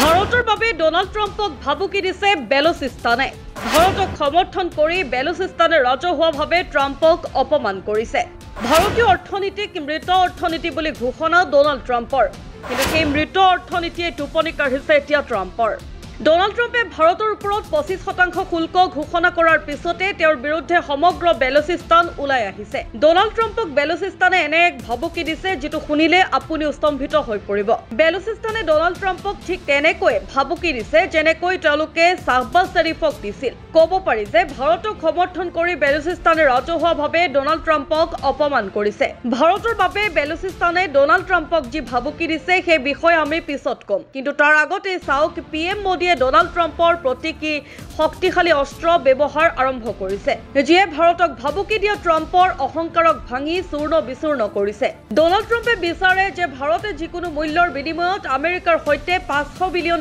ভাৰতৰ বাবে ডোনাল্ড ট্ৰাম্পক ভাবুকি দিছে বেলুচিস্তানে। ভাৰতক সমৰ্থন কৰি বেলুচিস্তানে ৰাজহুৱাভাৱে ট্ৰাম্পক অপমান কৰিছে। ভাৰতীয় অৰ্থনীতিক মৃত অৰ্থনীতি বুলি ঘোষণা ডোনাল্ড ট্ৰাম্পৰ, কিন্তু সেই মৃত অৰ্থনীতিয়ে টোপনি কাঢ়িছে এতিয়া ট্ৰাম্পৰ। ডোনাল্ড ট্ৰাম্পে ভাৰতৰ ওপৰত 25% শুল্ক ঘোষণা কৰাৰ পিছতে তেওঁৰ বিৰুদ্ধে সমগ্ৰ বেলুচিস্তান ওলাই আহিছে। ডোনাল্ড ট্ৰাম্পক বেলুচিস্তানে এনে এক ভাবুকি দিছে যিটো শুনিলে আপুনিও স্তম্ভিত হৈ পৰিব। বেলুচিস্তানে ডোনাল্ড ট্ৰাম্পক ঠিক তেনেকৈ ভাবুকি দিছে যেনেকৈ তেওঁলোকে শাহবাজ শ্বৰীফক দিছিল। ক'ব পাৰি যে ভাৰতক সমৰ্থন কৰি বেলুচিস্তানে ৰাজহুৱাভাৱে ডোনাল্ড ট্ৰাম্পক অপমান কৰিছে। ভাৰতৰ বাবে বেলুচিস্তানে ডোনাল্ড ট্ৰাম্পক যি ভাবুকি দিছে সেই বিষয়ে আমি পিছত ক'ম, কিন্তু তাৰ আগতে চাওক PM মোদীয়ে ডোনাল্ড ট্ৰাম্পৰ প্ৰতি কি শক্তিশালী অস্ত্ৰ ব্যৱহাৰ আৰম্ভ কৰিছে, যিয়ে ভাৰতক ভাবুকি দিয়া ট্ৰাম্পৰ অহংকাৰক ভাঙি চূৰ্ণ বিচূৰ্ণ কৰিছে। ডোনাল্ড ট্ৰাম্পে বিচাৰে যে ভাৰতে যিকোনো মূল্যৰ বিনিময়ত আমেৰিকাৰ সৈতে $500 বিলিয়ন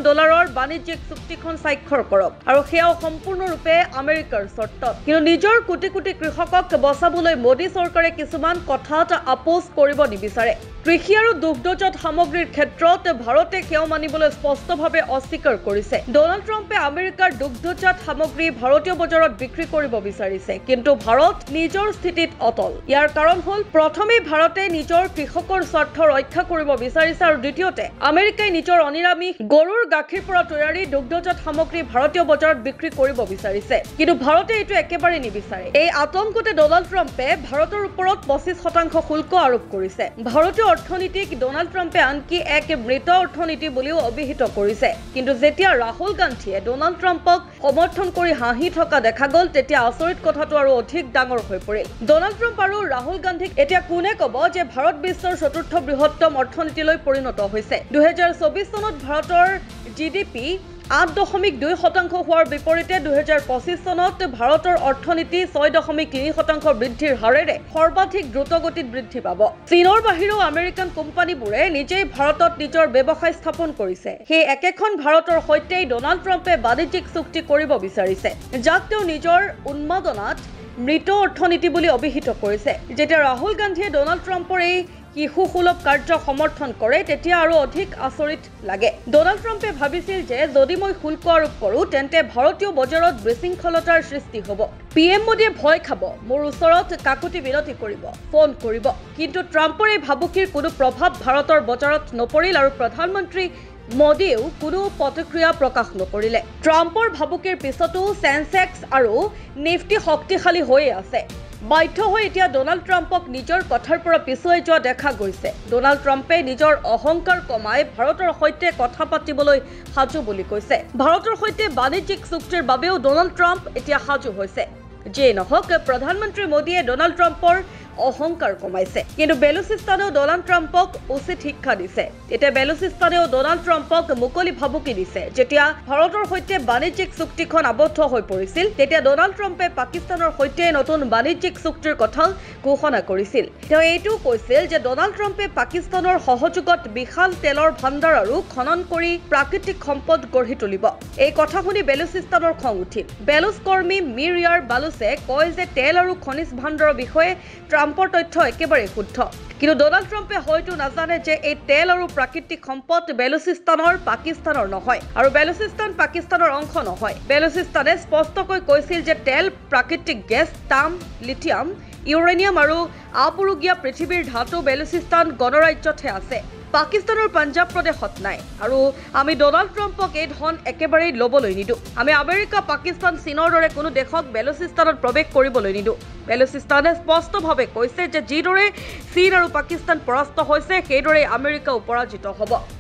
বাণিজ্যিক চুক্তিখন স্বাক্ষৰ কৰক, আৰু সেয়াও সম্পূৰ্ণৰূপে আমেৰিকাৰ চৰ্তত। কিন্তু নিজৰ কোটি কোটি কৃষকক বচাবলৈ মোদী চৰকাৰে কিছুমান কথাত আপোচ কৰিব নিবিচাৰে। কৃষি আৰু দুগ্ধজাত সামগ্ৰীৰ ক্ষেত্ৰত ভাৰতে সেয়া মানিবলৈ স্পষ্টভাৱে অস্বীকাৰ কৰিছে। ডোনাল্ড ট্ৰাম্পে আমেৰিকাৰ দুগ্ধজাত সামগ্ৰী ভাৰতীয় বজাৰত বিক্ৰী কৰিব বিচাৰিছে, কিন্তু ভাৰত নিজৰ স্থিতিত অটল। ইয়াৰ কাৰণ হ'ল প্ৰথমে ভাৰতে নিজৰ কৃষকৰ স্বাৰ্থ ৰক্ষা কৰিব বিচাৰিছে, আৰু দ্বিতীয়তে আমেৰিকাই নিজৰ অনিৰামিষ গৰুৰ গাখীৰ পৰা তৈয়াৰী দুগ্ধজাত সামগ্ৰী ভাৰতীয় বজাৰত বিক্ৰী কৰিব বিচাৰিছে, কিন্তু ভাৰতে এইটো একেবাৰে নিবিচাৰে। এই আতংকতে ডোনাল্ড ট্ৰাম্পে ভাৰতৰ ওপৰত 25% শুল্ক আৰোপ কৰিছে। ভাৰতীয় অৰ্থনীতিক ডোনাল্ড ট্ৰাম্পে আনকি এক মৃত অৰ্থনীতি বুলিও অভিহিত কৰিছে। কিন্তু যেতিয়া ৰাহুল গান্ধীয়ে ডোনাল্ড ট্ৰাম্পক সমৰ্থন কৰি হাঁহি থকা দেখা গ'ল, তেতিয়া আচৰিত কথাটো আৰু অধিক ডাঙৰ হৈ পৰিল। ডোনাল্ড ট্ৰাম্প আৰু ৰাহুল গান্ধীক এতিয়া কোনে ক'ব যে ভাৰত বিশ্বৰ চতুৰ্থ বৃহত্তম অৰ্থনীতিলৈ পৰিণত হৈছে। 2024 চনত ভাৰতৰ GDP 8.2% হোৱাৰ বিপৰীতে 2025 চনত ভাৰতৰ অৰ্থনীতি 6.3% বৃদ্ধিৰ হাৰেৰে সৰ্বাধিক দ্ৰুতগতিত বৃদ্ধি পাব। চীনৰ বাহিৰেও আমেৰিকান কোম্পানীবোৰে নিজেই ভাৰতত নিজৰ ব্যৱসায় স্থাপন কৰিছে। সেই একেখন ভাৰতৰ সৈতেই ডোনাল্ড ট্ৰাম্পে বাণিজ্যিক চুক্তি কৰিব বিচাৰিছে, যাক তেওঁ নিজৰ উন্মাদনাত মৃত অৰ্থনীতি বুলি অভিহিত কৰিছে। যেতিয়া ৰাহুল গান্ধীয়ে ডোনাল্ড ট্ৰাম্পৰ এই শিশুসুলভ কাৰ্য সমৰ্থন কৰে, তেতিয়া আৰু অধিক আচৰিত লাগে। ডোনাল্ড ট্ৰাম্পে ভাবিছিল যে যদি মই শুল্ক আৰোপ কৰোঁ তেন্তে ভাৰতীয় বজাৰত বিশৃংখলতাৰ সৃষ্টি হ'ব। PM মোদীয়ে ভয় খাব, মোৰ ওচৰত কাকুতি বিনতি কৰিব, ফোন কৰিব। কিন্তু ট্ৰাম্পৰ এই ভাবুকিৰ কোনো প্ৰভাৱ ভাৰতৰ বজাৰত নপৰিল, আৰু প্ৰধানমন্ত্ৰী মোদীয়েও কোনো প্ৰতিক্ৰিয়া প্ৰকাশ নকৰিলে। ট্ৰাম্পৰ ভাবুকিৰ পিছতো চেনচেক্স আৰু নিফটি শক্তিশালী হৈয়ে আছে। বাধ্য হৈ এতিয়া ডোনাল্ড ট্ৰাম্পক নিজৰ কথাৰ পৰা পিছুৱাই যোৱা দেখা গৈছে। ডোনাল্ড ট্ৰাম্পে নিজৰ অহংকাৰ কমাই ভাৰতৰ সৈতে কথা পাতিবলৈ সাজু বুলি কৈছে। ভাৰতৰ সৈতে বাণিজ্যিক চুক্তিৰ বাবেও ডোনাল্ড ট্ৰাম্প এতিয়া সাজু হৈছে। যিয়েই নহওক, প্ৰধানমন্ত্ৰী মোদীয়ে ডোনাল্ড ট্ৰাম্পৰ অহংকাৰ কমাইছে, কিন্তু বেলুচিস্তানেও ডোনাল্ড ট্ৰাম্পক উচিত শিক্ষা দিছে। এতিয়া বেলুচিস্তানেও ডোনাল্ড ট্ৰাম্পক মুকলি ভাবুকি দিছে। যেতিয়া ভাৰতৰ সৈতে বাণিজ্যিক চুক্তিখন আবদ্ধ হৈ পৰিছিল, তেতিয়া ডোনাল্ড ট্ৰাম্পে পাকিস্তানৰ সৈতে নতুন বাণিজ্যিক চুক্তিৰ কথা ঘোষণা কৰিছিল। তেওঁ এইটোও কৈছিল যে ডোনাল্ড ট্ৰাম্পে পাকিস্তানৰ সহযোগত বিশাল তেলৰ ভাণ্ডাৰ আৰু খনন কৰি প্ৰাকৃতিক সম্পদ গঢ়ি তুলিব। এই কথা শুনি বেলুচিস্তানৰ খং উঠিল। বেলুচ কৰ্মী মিৰ ইয়াৰ বালুচে কয় যে তেল আৰু খনিজ ভাণ্ডাৰৰ বিষয়ে ট্ৰাম্পৰ তথ্য একেবাৰে শুদ্ধ, কিন্তু ডোনাল্ড ট্ৰাম্পে হয়তো নাজানে যে এই তেল আৰু প্ৰাকৃতিক সম্পদ বেলুচিস্তানৰ পাকিস্তানৰ নহয়, আৰু বেলুচিস্তান পাকিস্তানৰ অংশ নহয়। বেলুচিস্তানে স্পষ্টকৈ কৈছিল যে তেল, প্ৰাকৃতিক গেছ, তাম, লিথিয়াম, ইউৰেনিয়াম আৰু আপুৰুগীয়া পৃথিৱীৰ ধাতু বেলুচিস্তান গণৰাজ্যতহে আছে, পাকিস্তানৰ পাঞ্জাৱ প্ৰদেশত নাই। আৰু আমি ডোনাল্ড ট্ৰাম্পক এই ধন একেবাৰেই ল'বলৈ নিদিওঁ। আমি আমেৰিকা, পাকিস্তান, চীনৰ দৰে কোনো দেশক বেলুচিস্তানত প্ৰৱেশ কৰিবলৈ নিদিওঁ। বেলুচিস্তানে স্পষ্টভাৱে কৈছে যে যিদৰে চীন আৰু পাকিস্তান পৰাস্ত হৈছে, সেইদৰে আমেৰিকাও পৰাজিত হ'ব।